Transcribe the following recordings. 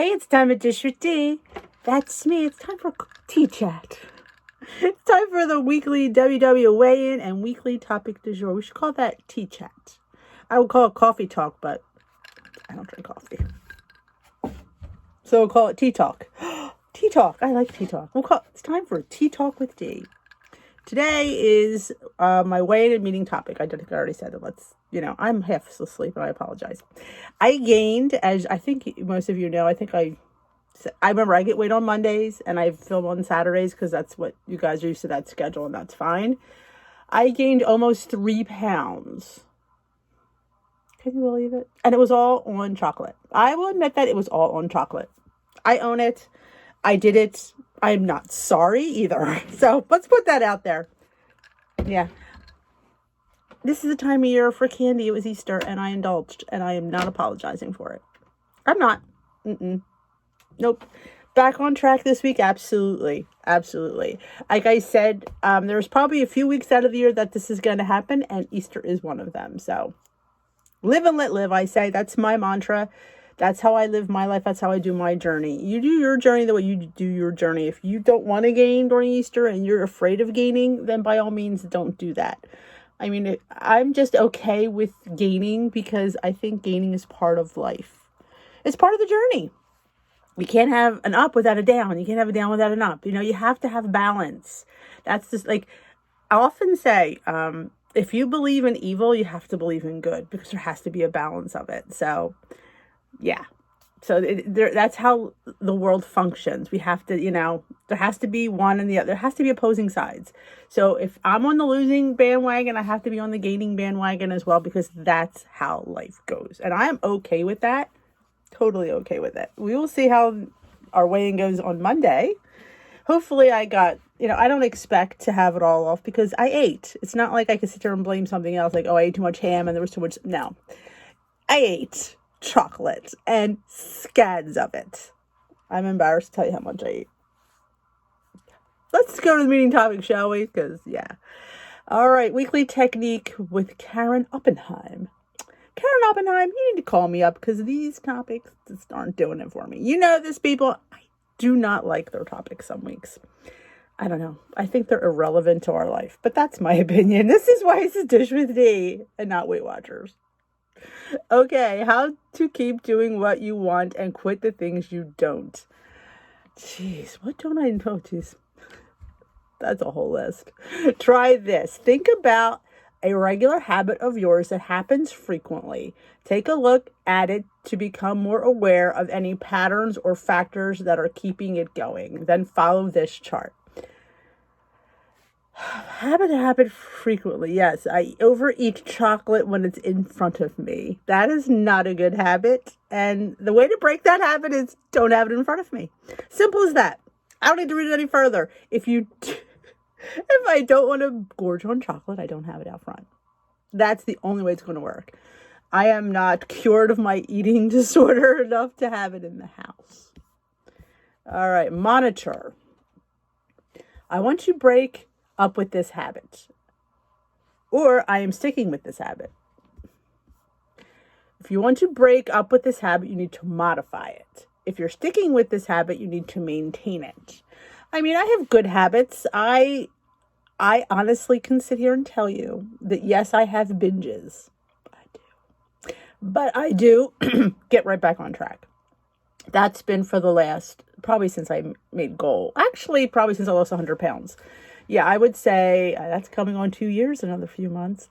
Hey, it's time to dish with D. That's me. It's time for tea chat. It's time for the weekly WW weigh-in and weekly topic du jour. We should call that tea chat. I would call it coffee talk, but I don't drink coffee. So we'll call it tea talk. Tea talk. I like tea talk. It's time for tea talk with D. Today is my weigh-in and meeting topic. I think I already said it. I'm half asleep and I apologize. I gained, as I think most of you know, I remember I get weighed on Mondays and I film on Saturdays because that's what you guys are used to, that schedule, and that's fine. I gained almost 3 pounds. Can you believe it? And it was all on chocolate. I will admit that it was all on chocolate. I own it. I did it. I'm not sorry either. So let's put that out there. Yeah. This is the time of year for candy. It was Easter and I indulged and I am not apologizing for it. I'm not. Nope. Back on track this week. Absolutely. Absolutely. Like I said, there's probably a few weeks out of the year that this is going to happen, and Easter is one of them. So live and let live, I say. That's my mantra. That's how I live my life. That's how I do my journey. You do your journey the way you do your journey. If you don't want to gain during Easter and you're afraid of gaining, then by all means, don't do that. I mean, I'm just okay with gaining because I think gaining is part of life. It's part of the journey. You can't have an up without a down. You can't have a down without an up. You have to have balance. That's just like, I often say, if you believe in evil, you have to believe in good because there has to be a balance of it. So, yeah. So that's how the world functions. We have to, there has to be one and the other. There has to be opposing sides. So if I'm on the losing bandwagon, I have to be on the gaining bandwagon as well because that's how life goes. And I'm okay with that. Totally okay with it. We will see how our weigh-in goes on Monday. Hopefully I got, I don't expect to have it all off because I ate. It's not like I could sit there and blame something else like, oh, I ate too much ham and there was too much. No. I ate chocolate and scads of it. I'm embarrassed to tell you how much I ate. Let's go to the meeting topic, shall we? Because, yeah. All right. Weekly technique with Karen Oppenheim. Karen Oppenheim, you need to call me up because these topics just aren't doing it for me. You know this, people. I do not like their topics some weeks. I don't know. I think they're irrelevant to our life, but that's my opinion. This is why it's a dish with D and not Weight Watchers. Okay, how to keep doing what you want and quit the things you don't. Jeez, what don't I know? Jeez, that's a whole list. Try this. Think about a regular habit of yours that happens frequently. Take a look at it to become more aware of any patterns or factors that are keeping it going. Then follow this chart. Habit frequently. Yes, I overeat chocolate when it's in front of me. That is not a good habit. And the way to break that habit is don't have it in front of me. Simple as that. I don't need to read it any further. If I don't want to gorge on chocolate, I don't have it out front. That's the only way it's going to work. I am not cured of my eating disorder enough to have it in the house. All right, monitor. I want you to break up with this habit, or I am sticking with this habit. If you want to break up with this habit, you need to modify it. If you're sticking with this habit, you need to maintain it. I mean, I have good habits. I honestly can sit here and tell you that yes, I have binges. I do. But I do get right back on track. That's been for the last, probably since I made goal. Actually, probably since I lost 100 pounds. Yeah, I would say that's coming on 2 years, another few months.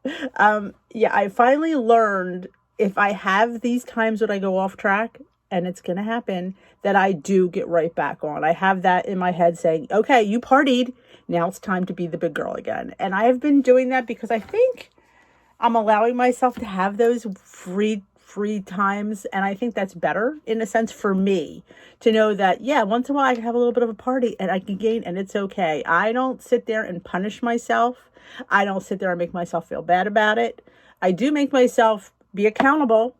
I finally learned if I have these times when I go off track, and it's going to happen, that I do get right back on. I have that in my head saying, okay, you partied. Now it's time to be the big girl again. And I have been doing that because I think I'm allowing myself to have those free times. And I think that's better in a sense for me to know that, yeah, once in a while I can have a little bit of a party and I can gain and it's okay. I don't sit there and punish myself. I don't sit there and make myself feel bad about it. I do make myself be accountable.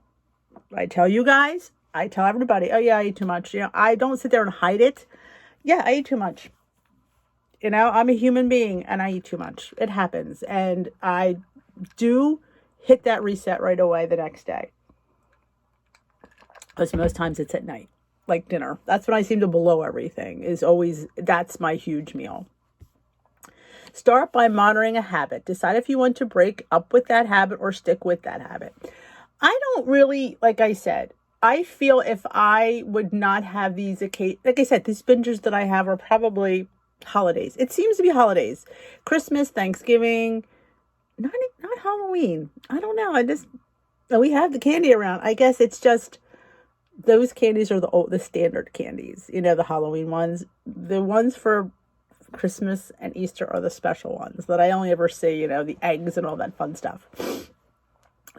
I tell you guys, I tell everybody, oh yeah, I eat too much. I don't sit there and hide it. Yeah, I eat too much. I'm a human being and I eat too much. It happens. And I do hit that reset right away the next day. Because most times it's at night. like dinner. That's when I seem to blow everything, is always, that's my huge meal. Start by monitoring a habit. Decide if you want to break up with that habit or stick with that habit. I don't really, like I said, I feel if I would not have these occasions, like I said, these bingers that I have are probably holidays. It seems to be holidays. Christmas, Thanksgiving, not Halloween. I don't know. We have the candy around. I guess it's just those candies are the standard candies. The Halloween ones. The ones for Christmas and Easter are the special ones that I only ever see, the eggs and all that fun stuff.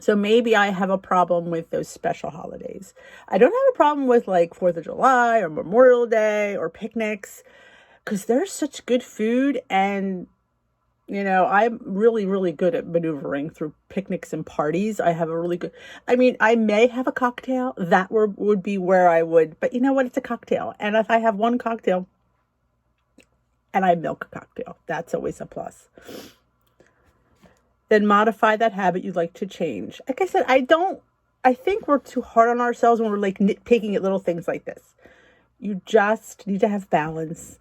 So maybe I have a problem with those special holidays. I don't have a problem with like 4th of July or Memorial Day or picnics, because there's such good food. And, I'm really, really good at maneuvering through picnics and parties. I have a really good, I may have a cocktail. That would be where I would, but you know what? It's a cocktail. And if I have one cocktail, and I milk a cocktail, that's always a plus. Then modify that habit you'd like to change. Like I said, I think we're too hard on ourselves when we're like nitpicking at little things like this. You just need to have balance.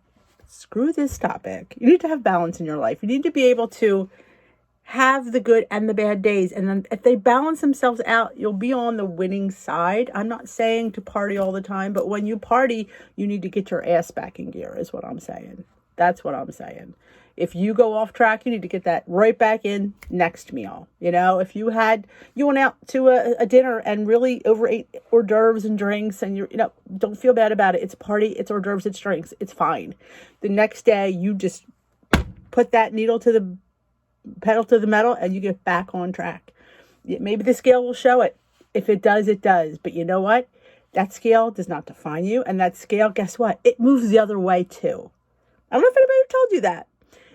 Screw this topic. You need to have balance in your life. You need to be able to have the good and the bad days. And then if they balance themselves out, you'll be on the winning side. I'm not saying to party all the time, but when you party, you need to get your ass back in gear, is what I'm saying. That's what I'm saying. If you go off track, you need to get that right back in next meal. If you went out to a dinner and really overate hors d'oeuvres and drinks, and don't feel bad about it. It's a party, it's hors d'oeuvres, it's drinks. It's fine. The next day, you just put that pedal to the metal and you get back on track. Maybe the scale will show it. If it does, it does. But you know what? That scale does not define you. And that scale, guess what? It moves the other way too. I don't know if anybody told you that.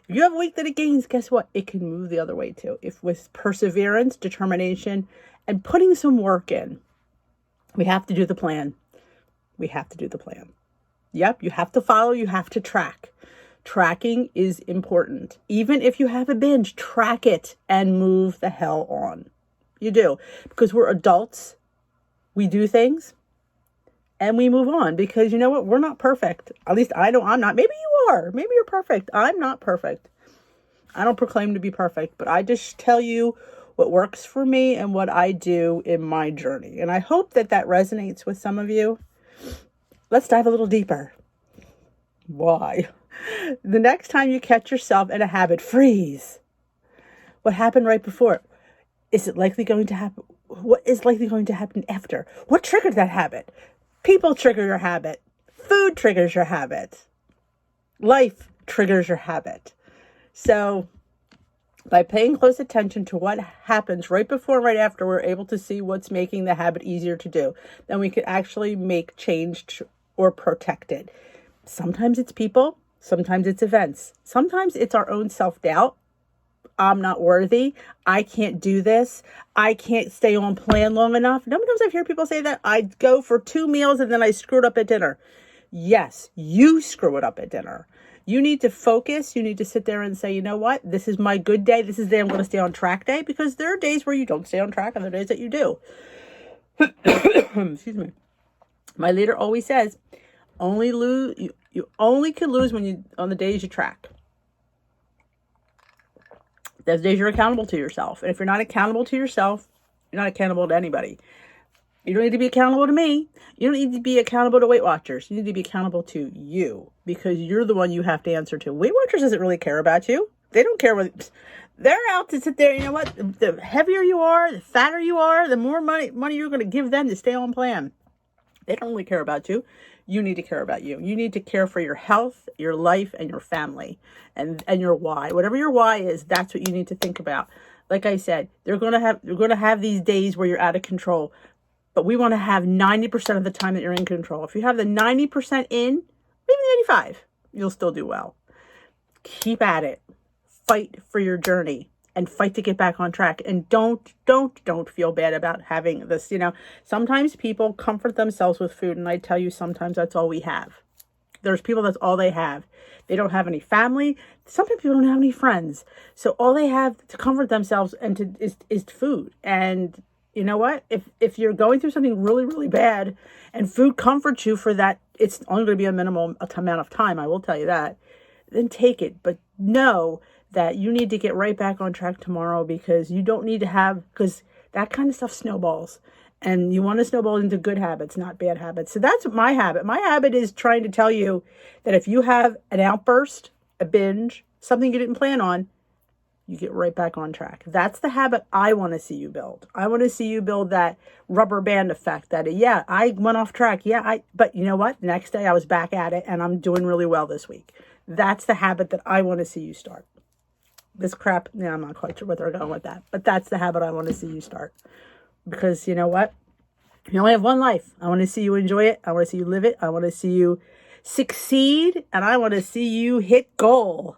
If you have a week that it gains, guess what? It can move the other way too. If with perseverance, determination, and putting some work in. We have to do the plan. We have to do the plan. Yep, you have to follow, you have to track. Tracking is important. Even if you have a binge, track it and move the hell on. You do. Because we're adults. We do things. And we move on, because you know what? We're not perfect. At least I know I'm not. Maybe you are. Maybe you're perfect. I'm not perfect. I don't proclaim to be perfect, but I just tell you what works for me and what I do in my journey. And I hope that resonates with some of you. Let's dive a little deeper. Why? The next time you catch yourself in a habit, freeze. What happened right before? Is it likely going to happen? What is likely going to happen after? What triggered that habit? People trigger your habit. Food triggers your habit. Life triggers your habit. So by paying close attention to what happens right before and right after, we're able to see what's making the habit easier to do. Then we can actually make change or protect it. Sometimes it's people. Sometimes it's events. Sometimes it's our own self-doubt. I'm not worthy. I can't do this. I can't stay on plan long enough. Sometimes I've heard people say that I go for 2 meals and then I screwed up at dinner. Yes, you screw it up at dinner. You need to focus. You need to sit there and say, you know what? This is my good day. This is the day I'm going to stay on track day, because there are days where you don't stay on track and there are days that you do. Excuse me. My leader always says, you only can lose on the days you track. Those days you're accountable to yourself. And if you're not accountable to yourself, you're not accountable to anybody. You don't need to be accountable to me. You don't need to be accountable to Weight Watchers. You need to be accountable to you, because you're the one you have to answer to. Weight Watchers doesn't really care about you. They don't care what they're out to sit there. You know what? The heavier you are, the fatter you are, the more money you're going to give them to stay on plan. They don't really care about you. You need to care about you. You need to care for your health, your life, and your family, and your why. Whatever your why is, that's what you need to think about. Like I said, you're going to have these days where you're out of control, but we want to have 90% of the time that you're in control. If you have the 90% in, maybe 85, you'll still do well. Keep at it. Fight for your journey and fight to get back on track. And don't feel bad about having this. Sometimes people comfort themselves with food, and I tell you, sometimes that's all we have. There's people that's all they have. They don't have any family. Sometimes people don't have any friends. So all they have to comfort themselves is food. And you know what? If you're going through something really, really bad and food comforts you for that, it's only going to be a minimal amount of time, I will tell you that, then take it. But know that you need to get right back on track tomorrow, because you don't need to have, because that kind of stuff snowballs. And you want to snowball into good habits, not bad habits. So that's my habit. My habit is trying to tell you that if you have an outburst, a binge, something you didn't plan on, you get right back on track. That's the habit I want to see you build. I want to see you build that rubber band effect that, yeah, I went off track. Yeah, but you know what? Next day I was back at it and I'm doing really well this week. That's the habit that I want to see you start. This crap, yeah, I'm not quite sure where they're going with that, but that's the habit I want to see you start. Because you know what? You only have one life. I want to see you enjoy it. I want to see you live it. I want to see you succeed. And I want to see you hit goal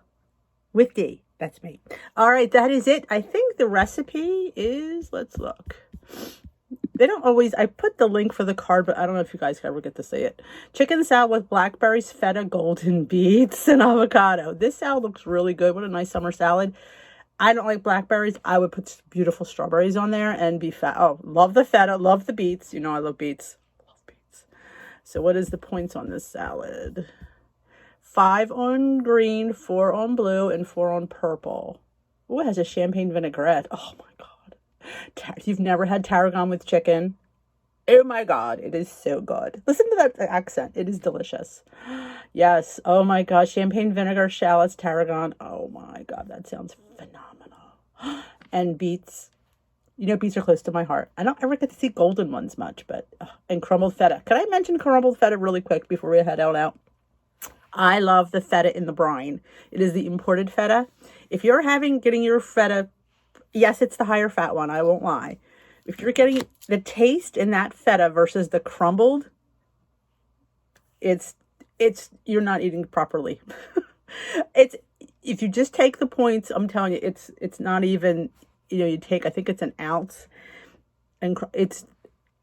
with D. That's me. All right, that is it. I think the recipe is, let's look. They don't always, I put the link for the card, but I don't know if you guys ever get to see it. Chicken salad with blackberries, feta, golden beets, and avocado. This salad looks really good. What a nice summer salad. I don't like blackberries. I would put beautiful strawberries on there and be fat. Oh, love the feta, love the beets. You know I love beets. Love beets. So what is the points on this salad? 5 on green, 4 on blue, and 4 on purple. Oh, it has a champagne vinaigrette. Oh my God. You've never had tarragon with chicken? Oh my God, it is so good. Listen to that accent. It is delicious. Yes. Oh my God. Champagne vinegar, shallots, tarragon. Oh my God, that sounds phenomenal. And beets. You know, beets are close to my heart. I don't ever get to see golden ones much, but, and crumbled feta. Could I mention crumbled feta really quick before we head out? I love the feta in the brine. It is the imported feta. If you're getting your feta, yes, it's the higher fat one, I won't lie. If you're getting the taste in that feta versus the crumbled, you're not eating properly. If you just take the points, I'm telling you, it's not even, you know, you take, I think it's an ounce, and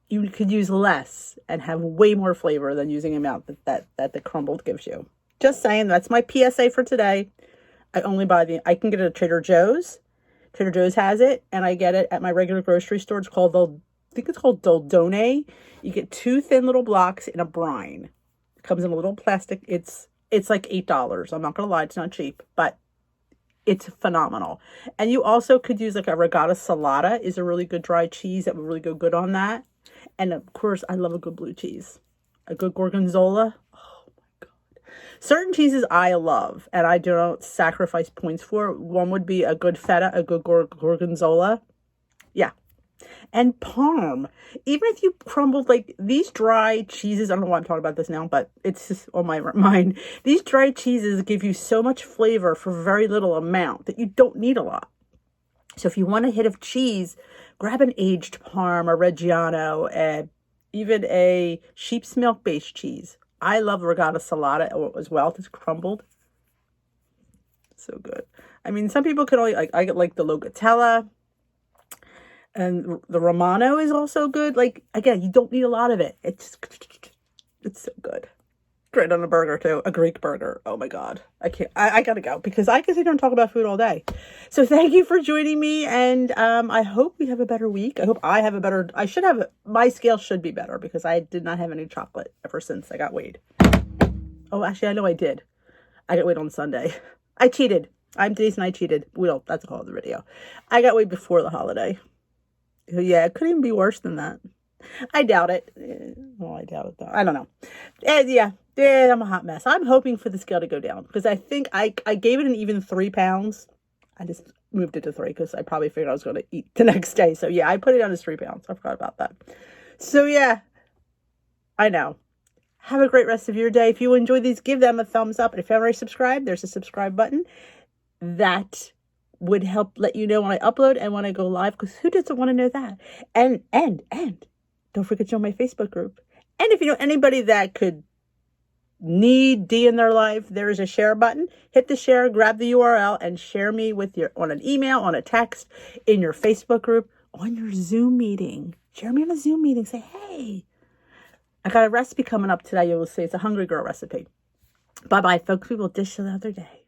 you could use less and have way more flavor than using the amount that the crumbled gives you. Just saying, that's my PSA for today. I can get it at Trader Joe's. Trader Joe's has it, and I get it at my regular grocery store. It's called I think it's called Doldone. You get 2 thin little blocks in a brine. It comes in a little plastic. It's like $8. I'm not gonna lie, it's not cheap, but it's phenomenal. And you also could use like a regatta salata is a really good dry cheese that would really go good on that. And of course, I love a good blue cheese, a good gorgonzola. Oh my God. Certain cheeses I love, and I don't sacrifice points for. One would be a good feta, a good gorgonzola. Yeah. And parm. Even if you crumbled like these dry cheeses, I don't know why I'm talking about this now, but it's just on my mind. These dry cheeses give you so much flavor for very little amount that you don't need a lot. So if you want a hit of cheese, grab an aged parm, a Reggiano, even a sheep's milk based cheese. I love regatta salata as well. It's crumbled. So good. I mean, some people can only, I get like the Locatella. And the Romano is also good. Like, again, you don't need a lot of it. It's so good. Great on a burger, too. A Greek burger. Oh, my God. I got to go because I can sit here and talk about food all day. So thank you for joining me. And I hope we have a better week. I hope I have a better... my scale should be better because I did not have any chocolate ever since I got weighed. Oh, actually, I know I did. I got weighed on Sunday. I cheated. I'm Denise and I cheated. Well, that's a whole other video. I got weighed before the holiday. Yeah, it couldn't even be worse than that. I doubt it. Well, I doubt it though. I don't know. And yeah, I'm a hot mess. I'm hoping for the scale to go down because I think I gave it an even 3 pounds. I just moved it to 3 because I probably figured I was going to eat the next day. So yeah, I put it down as 3 pounds. I forgot about that. So yeah, I know. Have a great rest of your day. If you enjoy these, give them a thumbs up. And if you haven't already subscribed, there's a subscribe button. That would help let you know when I upload and when I go live, because who doesn't want to know that? And don't forget to join my Facebook group. And if you know anybody that could need D in their life, there is a share button. Hit the share, grab the URL, and share me on an email, on a text, in your Facebook group, on your Zoom meeting. Share me on a Zoom meeting. Say, hey, I got a recipe coming up today. You will see it's a Hungry Girl recipe. Bye-bye, folks. We will dish the other day.